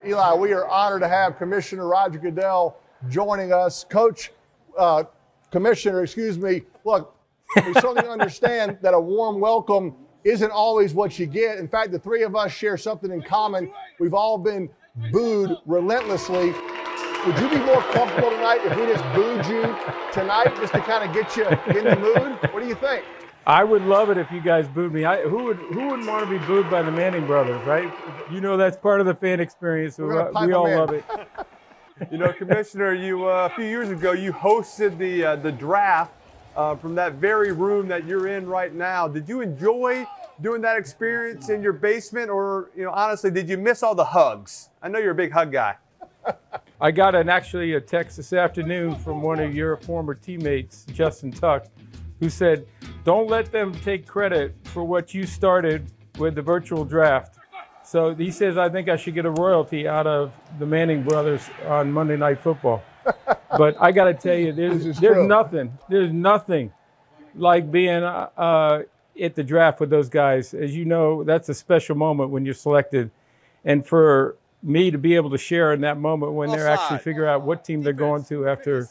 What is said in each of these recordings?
Eli, we are honored to have Commissioner Roger Goodell joining us. Commissioner, look, we certainly understand that a warm welcome isn't always what you get. In fact, the three of us share something in common. We've all been booed relentlessly. Would you be more comfortable tonight if we just booed you tonight just to kind of get you in the mood? What do you think? I would love it if you guys booed me. Who wouldn't want to be booed by the Manning brothers, right? You know that's part of the fan experience. So we all love it. You know, Commissioner, a few years ago you hosted the draft from that very room that you're in right now. Did you enjoy doing that experience in your basement, or honestly, did you miss all the hugs? I know you're a big hug guy. I got actually a text this afternoon from one of your former teammates, Justin Tuck, who said, "Don't let them take credit for what you started with the virtual draft." So he says, I think I should get a royalty out of the Manning brothers on Monday Night Football. But I got to tell you, there's nothing like being at the draft with those guys. As you know, that's a special moment when you're selected. And for me to be able to share in that moment when they're actually figure out what team they're going to after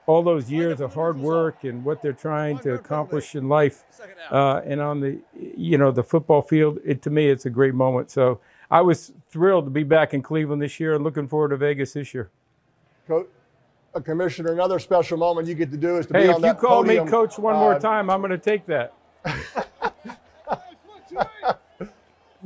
all those years of hard work and what they're trying to accomplish in life and on the football field, to me, it's a great moment. So I was thrilled to be back in Cleveland this year and looking forward to Vegas this year. Commissioner, another special moment you get to do is to be on that podium. Hey, if you call me coach one more time, I'm going to take that.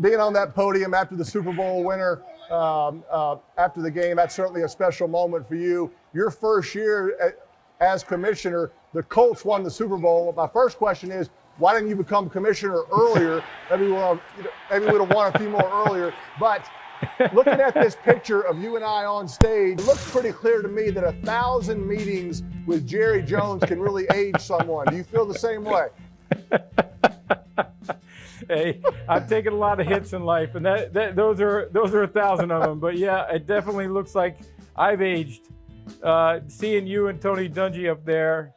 Being on that podium after the Super Bowl winner, after the game, that's certainly a special moment for you. Your first year as commissioner, the Colts won the Super Bowl. My first question is, why didn't you become commissioner earlier? Maybe we would have won a few more earlier. But looking at this picture of you and I on stage, it looks pretty clear to me that 1,000 meetings with Jerry Jones can really age someone. Do you feel the same way? Hey, I've taken a lot of hits in life, and those are 1,000 of them. But yeah, it definitely looks like I've aged. Seeing you and Tony Dungy up there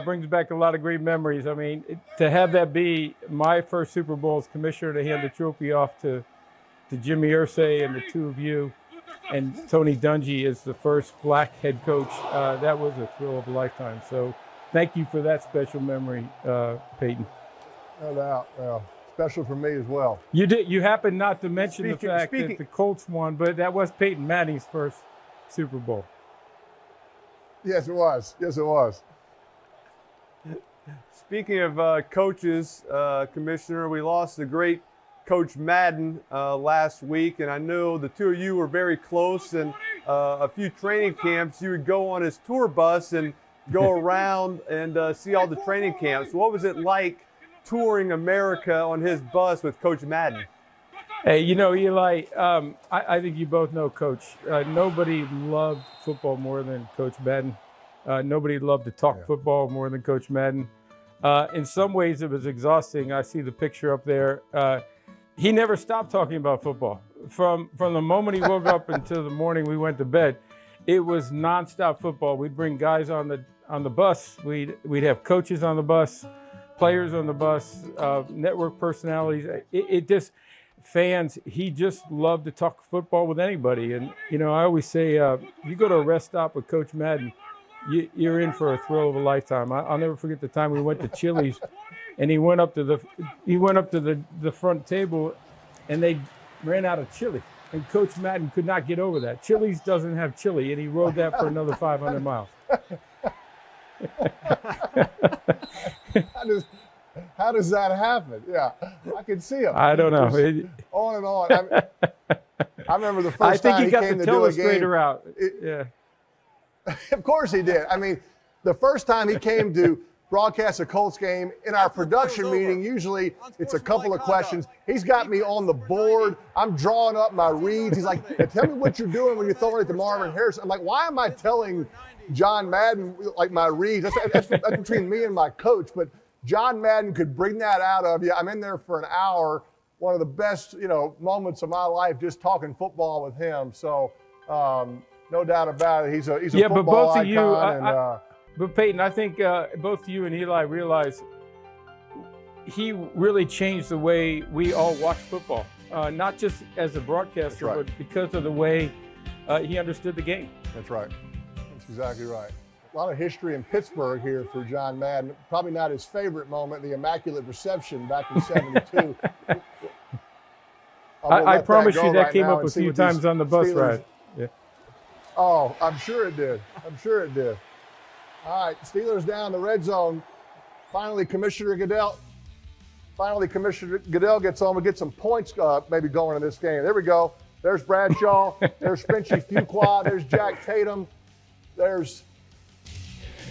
brings back a lot of great memories. I mean, to have that be my first Super Bowl as commissioner, to hand the trophy off to Jimmy Irsay and the two of you, and Tony Dungy as the first black head coach, that was a thrill of a lifetime. So thank you for that special memory, Peyton. No doubt. Well, special for me as well. You happened not to mention the fact that the Colts won, but that was Peyton Manning's first Super Bowl. Yes, it was. Yes, it was. Speaking of coaches, Commissioner, we lost the great Coach Madden last week, and I know the two of you were very close, and a few training camps you would go on his tour bus and go around and see all the training camps. What was it like touring America on his bus with Coach Madden? Hey, Eli, I think you both know Coach. Nobody loved football more than Coach Madden. Nobody loved to talk football more than Coach Madden. In some ways, it was exhausting. I see the picture up there. He never stopped talking about football. From the moment he woke up until the morning we went to bed, it was nonstop football. We'd bring guys on the bus. We'd have coaches on the bus, players on the bus, network personalities. Fans, he just loved to talk football with anybody. And, I always say, you go to a rest stop with Coach Madden, you're in for a thrill of a lifetime. I'll never forget the time we went to Chili's, and he went up to the front table, and they ran out of chili. And Coach Madden could not get over that. Chili's doesn't have chili, and he rode that for another 500 miles. How does that happen? Yeah, I can see him. I don't know. On and on. I remember the first time he came to do a game. Out. Yeah. Of course he did. I mean, the first time he came to broadcast a Colts game in our production meeting, usually it's a couple of questions. He's got me on the board. I'm drawing up my reads. He's like, hey, tell me what you're doing when you're throwing it to Marvin Harrison. I'm like, why am I telling John Madden like my reads? That's between me and my coach. But John Madden could bring that out of you. I'm in there for an hour. One of the best, moments of my life, just talking football with him. So, no doubt about it. He's a football but both icon. Of you, but Peyton, I think both you and Eli realize he really changed the way we all watch football. not just as a broadcaster, right. but because of the way he understood the game. That's right. That's exactly right. A lot of history in Pittsburgh here for John Madden. Probably not his favorite moment, the Immaculate Reception back in '72. I promise you that right came now up a and see few what these times on the bus Steelers- ride. Yeah. Oh, I'm sure it did. I'm sure it did. All right, Steelers down the red zone. Finally, Commissioner Goodell gets on. We get some points maybe going in this game. There we go. There's Bradshaw. There's Frenchy Fuqua. There's Jack Tatum. There's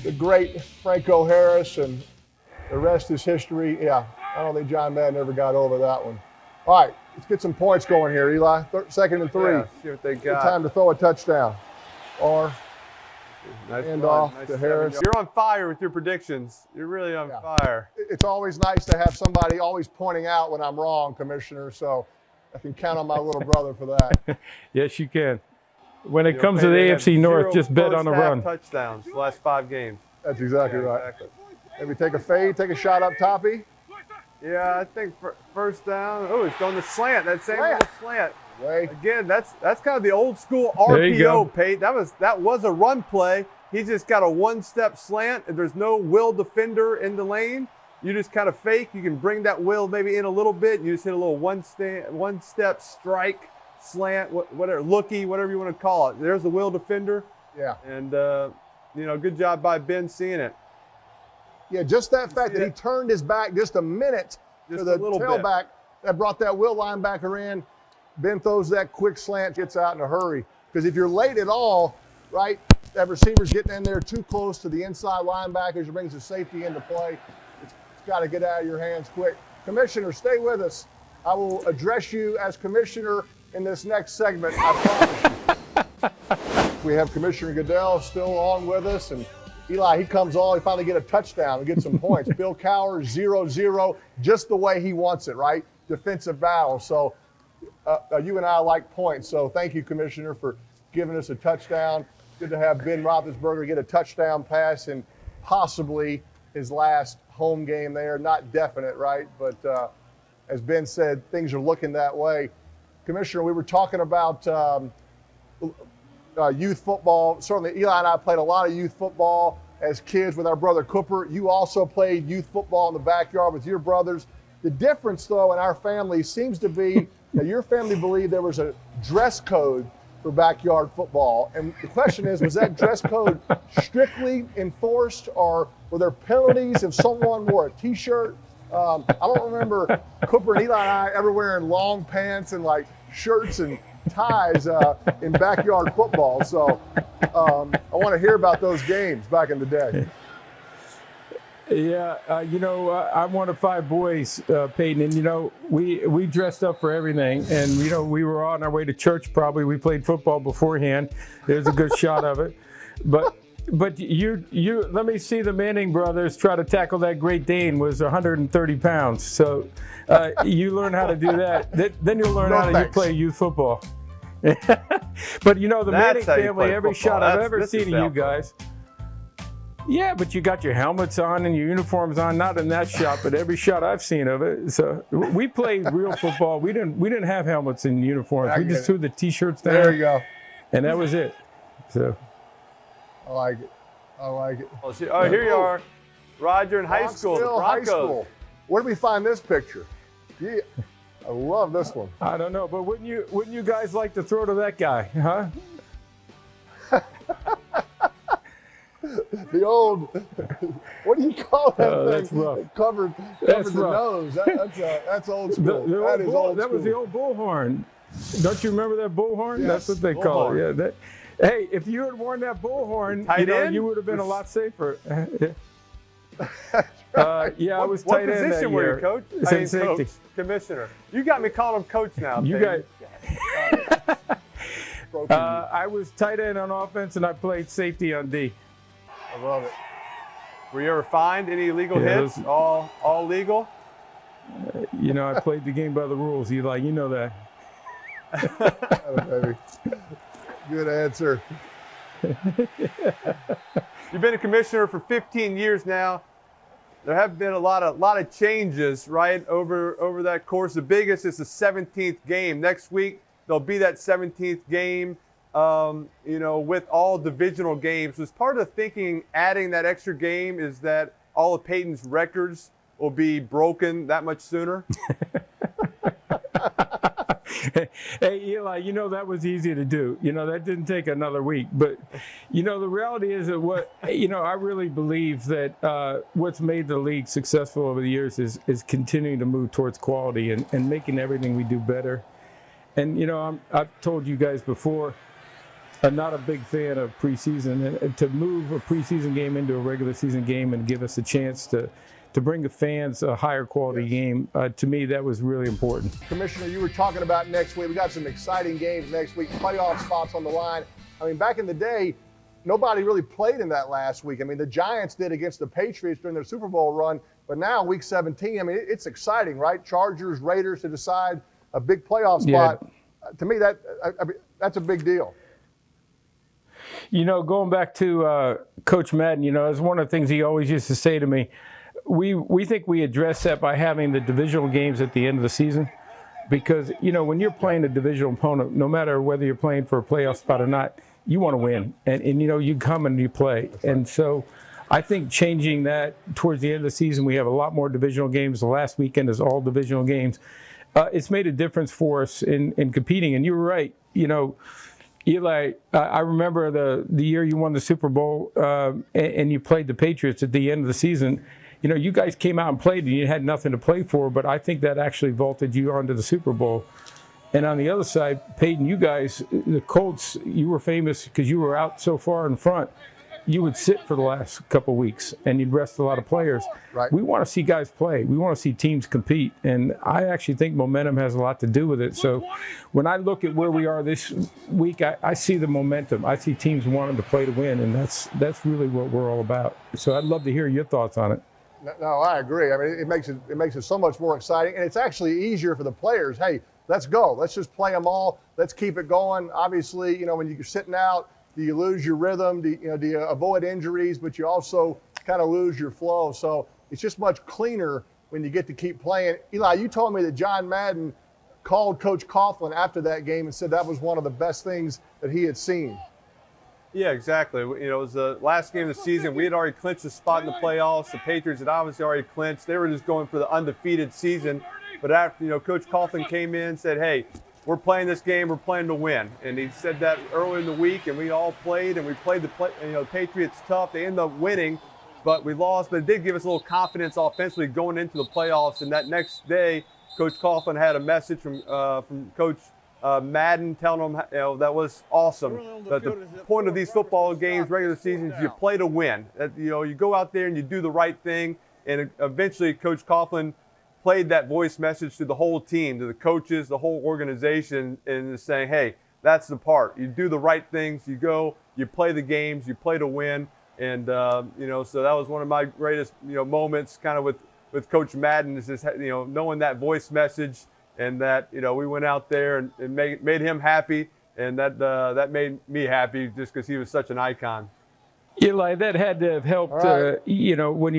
the great Franco Harris, and the rest is history. Yeah, I don't think John Madden ever got over that one. All right, let's get some points going here, Eli. Second and 3. Yeah, see what they Good got. time to throw a touchdown. Or Nice hand run. off Nice to 7 Harris. You're on fire with your predictions. You're really on fire. it's always nice to have somebody always pointing out when I'm wrong, Commissioner, so I can count on my little brother for that. Yes, you can. When it You know, comes to the they have AFC North, 0 just bet on the first half run. touchdowns the last 5 games. That's exactly Yeah, right. exactly. Maybe take a fade, take a shot up toppy. Yeah, I think first down. Oh, it's going to slant. That same Slant. little slant. Way. Again, that's kind of the old school There you go. RPO, Pate. That was a run play. He just got a one-step slant. If there's no will defender in the lane, you just kind of fake. You can bring that will maybe in a little bit. You just hit a little one-step strike, slant, whatever, looky, whatever you want to call it. There's the will defender. Yeah. And, good job by Ben seeing it. Yeah, just that fact that he turned his back just a minute to Just the a little bit. tailback that brought that Will linebacker in. Ben throws that quick slant, gets out in a hurry. Because if you're late at all, right, that receiver's getting in there too close to the inside linebackers, it brings the safety into play. It's got to get out of your hands quick. Commissioner, stay with us. I will address you as commissioner in this next segment, I promise you. We have Commissioner Goodell still on with us, and Eli, he comes on, he finally get a touchdown and get some points. Bill Cowher, 0-0, just the way he wants it, right? Defensive battle. So you and I like points. So thank you, Commissioner, for giving us a touchdown. Good to have Ben Roethlisberger get a touchdown pass in possibly his last home game there. Not definite, right? But as Ben said, things are looking that way. Commissioner, we were talking about youth football. Certainly, Eli and I played a lot of youth football as kids with our brother Cooper. You also played youth football in the backyard with your brothers. The difference, though, in our family seems to be that your family believed there was a dress code for backyard football. And the question is, was that dress code strictly enforced, or were there penalties if someone wore a T-shirt? I don't remember Cooper and Eli and I ever wearing long pants and like shirts and ties in backyard football. So I want to hear about those games back in the day. Yeah, I'm one of 5 boys, Peyton, and we dressed up for everything, and we were on our way to church. Probably we played football beforehand. There's a good shot of it, but you let me see the Manning brothers try to tackle that Great Dane was 130 pounds. So you learn how to do that. Then you'll learn how to play youth football. But the Manning family, every shot I've ever seen of you guys. Yeah, but you got your helmets on and your uniforms on, not in that shot, but every shot I've seen of it. So we played real football. We didn't have helmets and uniforms. We just threw the T-shirts down. There you go. And that was it. So I like it. I like it. Oh, here you are, Roger in high school. The Bronxville High Broncos. School. Where did we find this picture? Yeah, I love this one. I don't know, but wouldn't you guys like to throw to that guy, huh? The old, what do you call that thing? That's rough. Covered That's the rough. nose. That's old school. That is old That school. was the old bullhorn. Don't you remember that bullhorn? Yes, That's what they call it. Yeah. Hey, if you had worn that bullhorn, Tight end? you would have been a lot safer. Yeah, I was What tight end that position were year. you, Coach? Safety. Coach, Commissioner. You got me calling him Coach now. You Peyton. I was tight end on offense, and I played safety on D. I love it. Were you ever fined any illegal Yeah, hits? those- All legal? I played the game by the rules, Eli. You know that. Oh, baby. Good answer. You've been a commissioner for 15 years now. there have been a lot of changes, right, over that course. The biggest is the 17th game. Next week, there'll be that 17th game, with all divisional games. Was part of the thinking adding that extra game is that all of Peyton's records will be broken that much sooner? Hey, Eli, that was easy to do. That didn't take another week. But, the reality is that I really believe that what's made the league successful over the years is continuing to move towards quality and making everything we do better. And, I've told you guys before, I'm not a big fan of preseason. And to move a preseason game into a regular season game and give us a chance to bring the fans a higher quality game, to me, that was really important. Commissioner, you were talking about next week. We got some exciting games next week, playoff spots on the line. I mean, back in the day, nobody really played in that last week. I mean, the Giants did against the Patriots during their Super Bowl run, but now week 17, I mean, it's exciting, right? Chargers, Raiders to decide a big playoff spot. Yeah. To me, that's a big deal. Going back to Coach Madden, it's one of the things he always used to say to me. We think we address that by having the divisional games at the end of the season, because when you're playing a divisional opponent, no matter whether you're playing for a playoff spot or not, you want to win, and you come and you play. And so I think changing that towards the end of the season, we have a lot more divisional games. The last weekend is all divisional games. It's made a difference for us in competing. And you were right, Eli, I remember the year you won the Super Bowl and you played the Patriots at the end of the season. You guys came out and played and you had nothing to play for, but I think that actually vaulted you onto the Super Bowl. And on the other side, Peyton, you guys, the Colts, you were famous because you were out so far in front. You would sit for the last couple of weeks and you'd rest a lot of players. Right. We want to see guys play. We want to see teams compete. And I actually think momentum has a lot to do with it. So when I look at where we are this week, I see the momentum. I see teams wanting to play to win, and that's really what we're all about. So I'd love to hear your thoughts on it. No, I agree. I mean, it makes it so much more exciting, and it's actually easier for the players. Hey, let's go. Let's just play them all. Let's keep it going. Obviously, when you're sitting out, do you lose your rhythm? Do you avoid injuries? But you also kind of lose your flow. So it's just much cleaner when you get to keep playing. Eli, you told me that John Madden called Coach Coughlin after that game and said that was one of the best things that he had seen. Yeah, exactly. It was the last game of the season. We had already clinched a spot in the playoffs. The Patriots had obviously already clinched. They were just going for the undefeated season. But after, Coach Coughlin came in and said, hey, we're playing this game. We're playing to win. And he said that early in the week, and we all played, and we played the Patriots tough. They ended up winning, but we lost. But it did give us a little confidence offensively going into the playoffs. And that next day, Coach Coughlin had a message from Coach Madden telling them, that was awesome. That the point of these football games, regular seasons, you play to win. That, you go out there and you do the right thing. And eventually, Coach Coughlin played that voice message to the whole team, to the coaches, the whole organization, and is saying, hey, that's the part. You do the right things. You go, you play the games, you play to win. And, so that was one of my greatest, moments kind of with Coach Madden is just, knowing that voice message. And that, we went out there and made him happy, and that made me happy just because he was such an icon. Eli, that had to have helped, right. When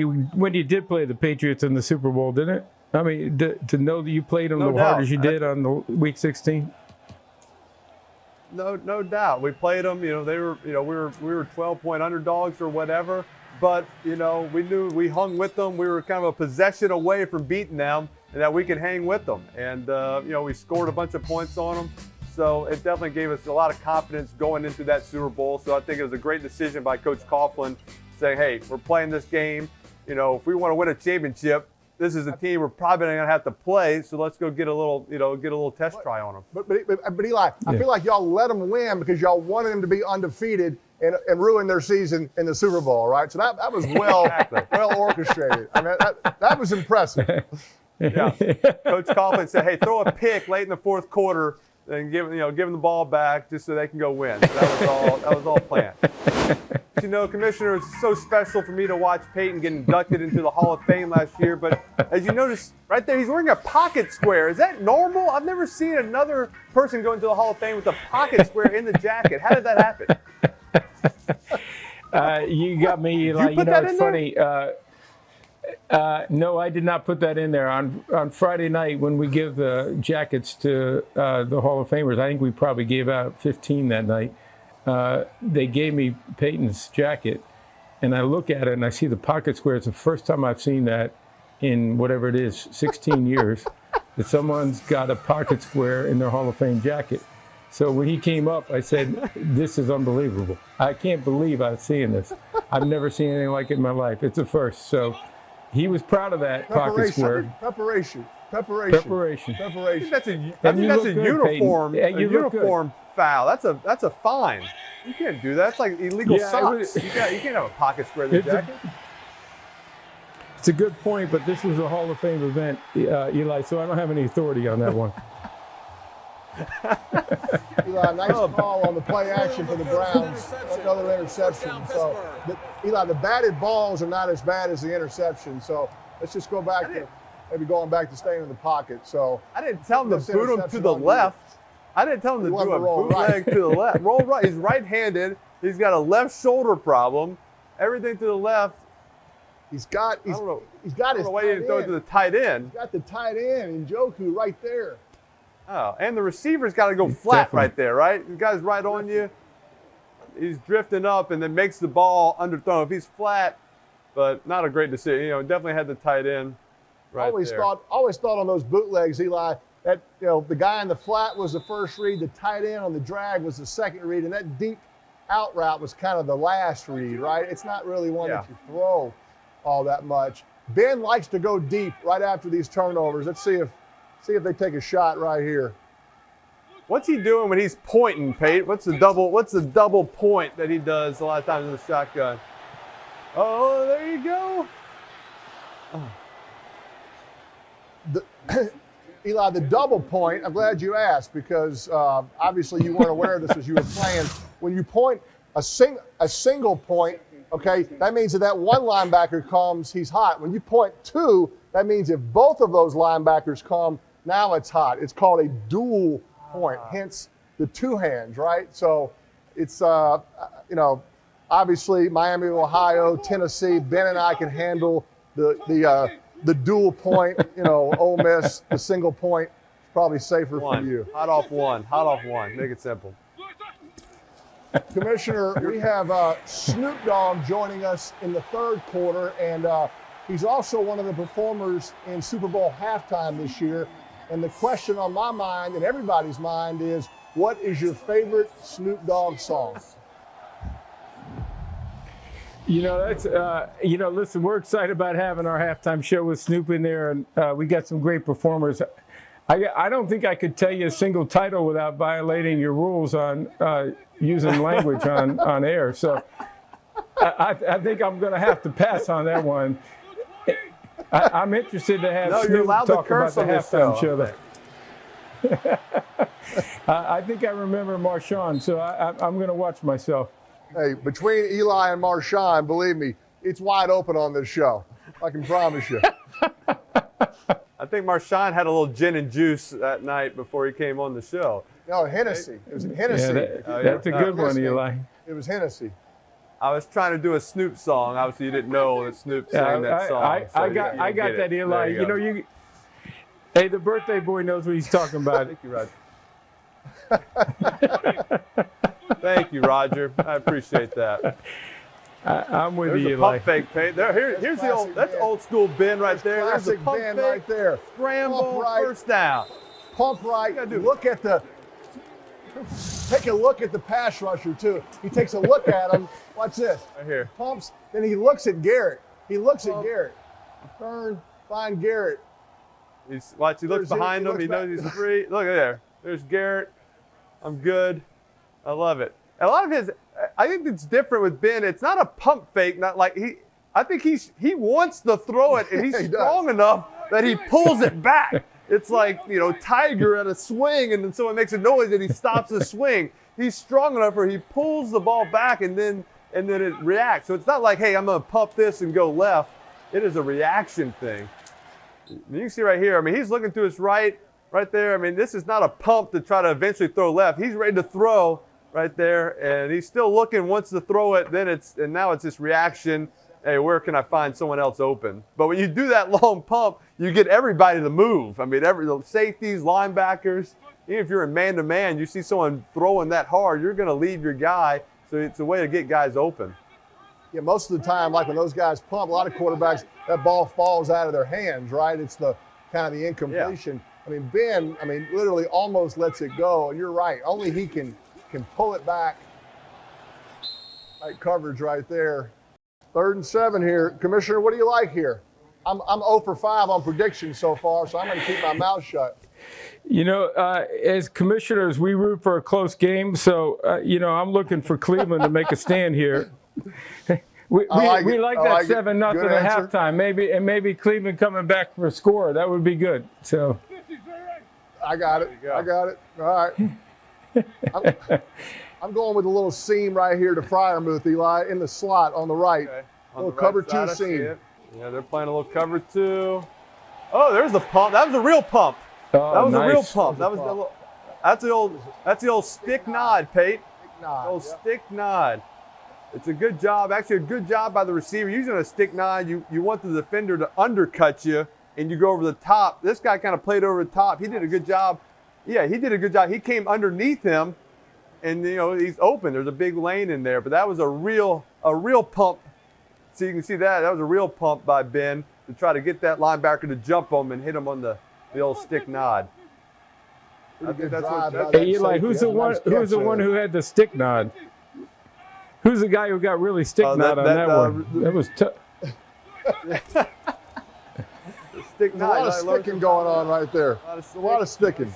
you did play the Patriots in the Super Bowl, didn't it? I mean, to know that you played them hard as you did on the Week 16. No doubt. We played them. They were. We were 12-point underdogs or whatever. But we knew we hung with them. We were kind of a possession away from beating them, and that we could hang with them. And we scored a bunch of points on them. So it definitely gave us a lot of confidence going into that Super Bowl. So I think it was a great decision by Coach Coughlin, saying, "Hey, we're playing this game. If we want to win a championship, this is a team we're probably going to have to play. So let's go get a little test try on them." But Eli, I feel like y'all let them win because y'all wanted them to be undefeated and ruin their season in the Super Bowl, right? So that was well orchestrated. I mean, that was impressive. Yeah, Coach Coughlin said, "Hey, throw a pick late in the fourth quarter and give them the ball back just so they can go win." So that was all planned. Commissioner, it's so special for me to watch Peyton get inducted into the Hall of Fame last year. But as you notice right there, he's wearing a pocket square. Is that normal? I've never seen another person go into the Hall of Fame with a pocket square in the jacket. How did that happen? You got me, Eli. You put that it's in funny. No, I did not put that in there. On Friday night when we give the jackets to the Hall of Famers, I think we probably gave out 15 that night. They gave me Peyton's jacket, and I look at it and I see the pocket square. It's the first time I've seen that in whatever it is, 16 years, that someone's got a pocket square in their Hall of Fame jacket. So when he came up, I said, this is unbelievable. I can't believe I'm seeing this. I've never seen anything like it in my life. It's a first. So he was proud of that pocket square. Preparation. I think that's a uniform. Yeah, a uniform foul. That's a fine. You can't do that. It's like illegal socks. You can't have a pocket square in the jacket. It's a good point, but this was a Hall of Fame event, Eli, so I don't have any authority on that one. Eli, nice call on the play action for the Browns. Another interception. So, Eli, the batted balls are not as bad as the interception. So let's just go back to maybe going back to staying in the pocket. So I didn't tell him to boot him to the left. I didn't tell him to do a bootleg to the left. Roll right. He's right-handed. He's got a left shoulder problem. Everything to the left. He's got his. I don't know why he didn't throw it to the tight end. He's got the tight end, Njoku, right there. Oh, and the receiver's got to go flat right there, right? The guy's right on you. He's drifting up and then makes the ball underthrown. If he's flat, but not a great decision. You know, definitely had the tight end right there. Always thought on those bootlegs, Eli, that the guy in the flat was the first read, the tight end on the drag was the second read, and that deep out route was kind of the last read, right? It's not really one that you throw all that much. Ben likes to go deep right after these turnovers. Let's see if they take a shot right here. What's he doing when he's pointing, Pate? What's the double point that he does a lot of times in the shotgun? Oh, there you go. Eli, the double point, I'm glad you asked because obviously you weren't aware of this as you were playing. When you point a single point, okay, that means that one linebacker comes, he's hot. When you point two, that means if both of those linebackers come, now it's hot. It's called a dual point, hence the two hands, right? So it's, obviously Miami, Ohio, Tennessee, Ben and I can handle the dual point, Ole Miss, the single point is probably safer for you. Hot off one, make it simple. Commissioner, we have Snoop Dogg joining us in the third quarter, and he's also one of the performers in Super Bowl halftime this year. And the question on my mind and everybody's mind is, what is your favorite Snoop Dogg song? Listen, we're excited about having our halftime show with Snoop in there, and we got some great performers. I don't think I could tell you a single title without violating your rules on using language on air. So I think I'm going to have to pass on that one. I'm interested to have Snoop talk about the halftime show. I think I remember Marshawn, so I'm going to watch myself. Hey, between Eli and Marshawn, believe me, it's wide open on this show. I can promise you. I think Marshawn had a little gin and juice that night before he came on the show. No, Hennessy. It was Hennessy. Yeah, that's a good one, Eli. It was Hennessy. I was trying to do a Snoop song. Obviously, you didn't know that Snoop sang that song. I got that, Eli. Hey, the birthday boy knows what he's talking about. Thank you, Roger. Thank you, Roger. I appreciate that. I'm with There's you, a Eli. pump fake, Pate. Here's the old. That's old school Ben right there. There's the pump Ben fake right there. Scramble, first down. Pump right. Take a look at the pass rusher too. He takes a look at him. Watch this. Right here. Pumps. Then he looks at Garrett. Turn. Find Garrett. He looks behind him. He knows he's free. Look at there. There's Garrett. I'm good. I love it. And a lot of his, I think it's different with Ben. It's not a pump fake. Not like I think he wants to throw it, and he's strong enough that he pulls it back. It's like, Tiger at a swing, and then someone makes a noise and he stops the swing. He's strong enough where he pulls the ball back and then it reacts. So it's not like, hey, I'm going to pump this and go left. It is a reaction thing. You can see right here, he's looking to his right there. This is not a pump to try to eventually throw left. He's ready to throw right there, and he's still looking, wants to throw it, and now it's this reaction, hey, where can I find someone else open? But when you do that long pump, you get everybody to move. I mean, the safeties, linebackers, even if you're in man-to-man, you see someone throwing that hard, you're going to leave your guy. So it's a way to get guys open. Yeah, most of the time, like when those guys pump, a lot of quarterbacks, that ball falls out of their hands, right? It's the kind of the incompletion. Yeah. I mean, Ben, literally almost lets it go. And you're right. Only he can pull it back. Right coverage right there. 3rd and 7 here. Commissioner, what do you like here? I'm 0 for 5 on predictions so far, so I'm going to keep my mouth shut. As commissioners, we root for a close game, so I'm looking for Cleveland to make a stand here. We like that 7-0 at halftime. Maybe Cleveland coming back for a score. That would be good. So I got it. All right. I'm going with a little seam right here to Fryermuth, Eli, in the slot on the right. Okay. Little cover 2 seam. Yeah, they're playing a little cover 2. Oh, there's the pump. That was a real pump. Oh, that was nice. a real pump. That's the old stick nod, Pate. Stick nod. It's a good job. Actually, a good job by the receiver. Usually on a stick nod, you want the defender to undercut you, and you go over the top. This guy kind of played over the top. He did a good job. Yeah, he did a good job. He came underneath him, and he's open. There's a big lane in there. But that was a real pump. So you can see that was a real pump by Ben to try to get that linebacker to jump him and him on the old stick nod. I think that's what. Hey, Eli, who's the one who had the stick nod? Who's the guy who got really stick nod on that one? That was tough. There's a lot of sticking going on right there. A lot of sticking.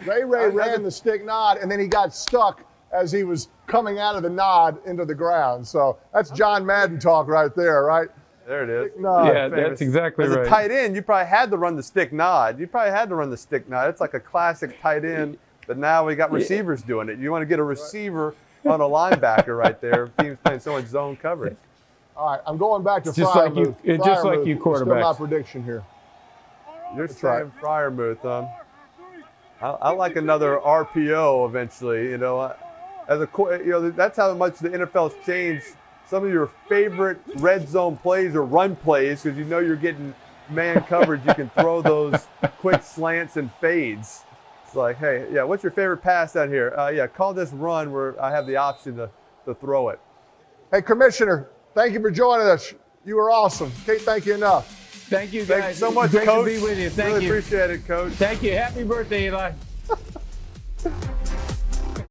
Ray ran the stick nod, and then he got stuck as he was coming out of the nod into the ground. So that's John Madden talk right there, right? There it is. Yeah, that's exactly right. As a tight end, you probably had to run the stick nod. It's like a classic tight end, but now we got receivers doing it. You want to get a receiver on a linebacker right there. Team's playing so much zone coverage. All right, I'm going back to Fryermuth. Just like you quarterbacks. Still my prediction here. You're saying Fryermuth. I like another RPO eventually. That's how much the NFL's changed. Some of your favorite red zone plays or run plays, because you're getting man coverage. You can throw those quick slants and fades. It's like, hey, yeah, what's your favorite pass down here? Call this run where I have the option to throw it. Hey, Commissioner, thank you for joining us. You were awesome. Can't thank you enough. Thank you, guys. Thank you so much, Great Coach. to be with you. Thank you. Really appreciate it, Coach. Thank you. Happy birthday, Eli.